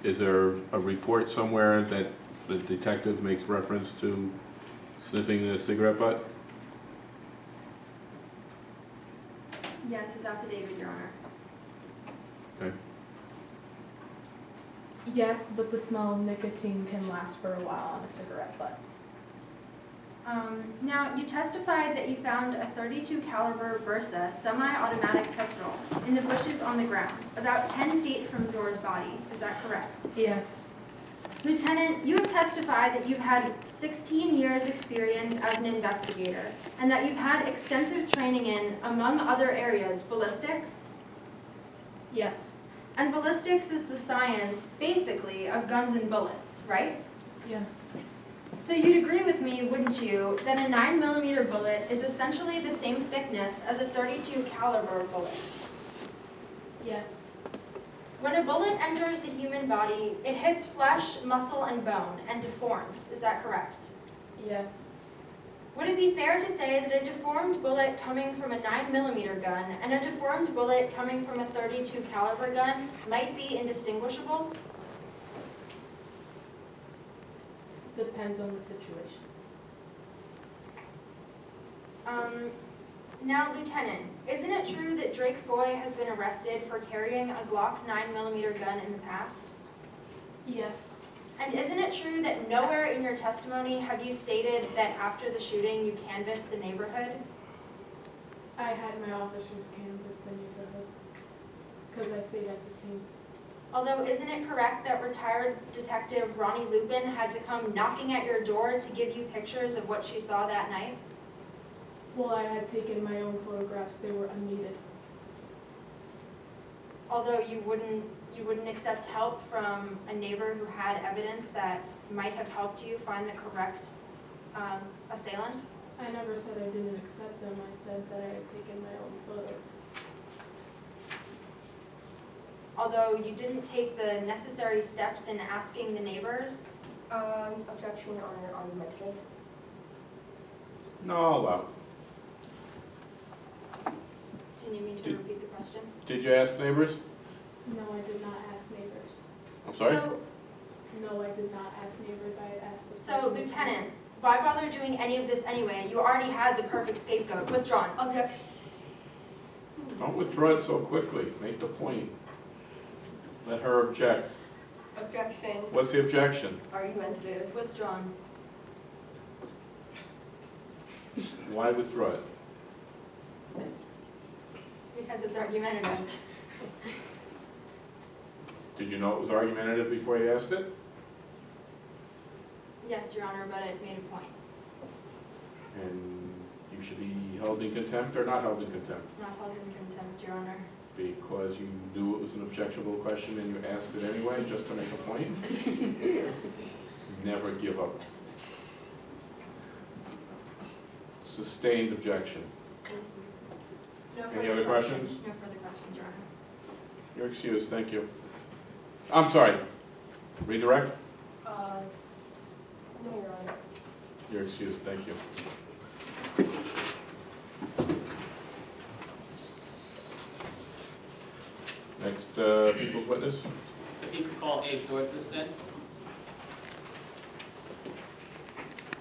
Is there a report somewhere that the detective makes reference to sniffing the cigarette butt? Yes, his affidavit, Your Honor. Okay. Yes, but the smell of nicotine can last for a while on a cigarette butt. Now, you testified that you found a .32 caliber Bersa semi-automatic pistol in the bushes on the ground, about 10 feet from Dora's body. Is that correct? Yes. Lieutenant, you have testified that you've had 16 years experience as an investigator and that you've had extensive training in, among other areas, ballistics. Yes. And ballistics is the science, basically, of guns and bullets, right? Yes. So you'd agree with me, wouldn't you, that a 9mm bullet is essentially the same thickness as a .32 caliber bullet? Yes. When a bullet enters the human body, it hits flesh, muscle, and bone, and deforms. Is that correct? Yes. Would it be fair to say that a deformed bullet coming from a 9mm gun and a deformed bullet coming from a .32 caliber gun might be indistinguishable? Depends on the situation. Now, Lieutenant, isn't it true that Drake Foy has been arrested for carrying a Glock 9mm gun in the past? Yes. And isn't it true that nowhere in your testimony have you stated that after the shooting you canvassed the neighborhood? I had my officers canvass the neighborhood because I stayed at the scene. Although, isn't it correct that retired Detective Ronnie Lupin had to come knocking at your door to give you pictures of what she saw that night? Well, I had taken my own photographs. They were unneeded. Although you wouldn't accept help from a neighbor who had evidence that might have helped you find the correct assailant? I never said I didn't accept them. I said that I had taken my own photos. Although you didn't take the necessary steps in asking the neighbors? Objection, Your Honor, argumentative. No, I'll allow. Do you need me to repeat the question? Did you ask neighbors? No, I did not ask neighbors. I'm sorry? No, I did not ask neighbors. I had asked the So, Lieutenant, why bother doing any of this anyway? You already had the perfect scapegoat. Withdrawn. Objection. Don't withdraw it so quickly. Make the point. Let her object. Objection, What's the objection? argumentative. Withdrawn. Why withdraw it? Because it's argumentative. Did you know it was argumentative before you asked it? Yes, Your Honor, but it made a point. And you should be held in contempt or not held in contempt? Not held in contempt, Your Honor. Because you knew it was an objectionable question and you asked it anyway, just to make a point? Never give up. Sustained objection. No Any further other questions? No further questions, Your Honor. You're excused, thank you. I'm sorry, redirect? No, Your Honor. You're excused, thank you. Next, people's witness? If you could call Abe Dorr to the stand.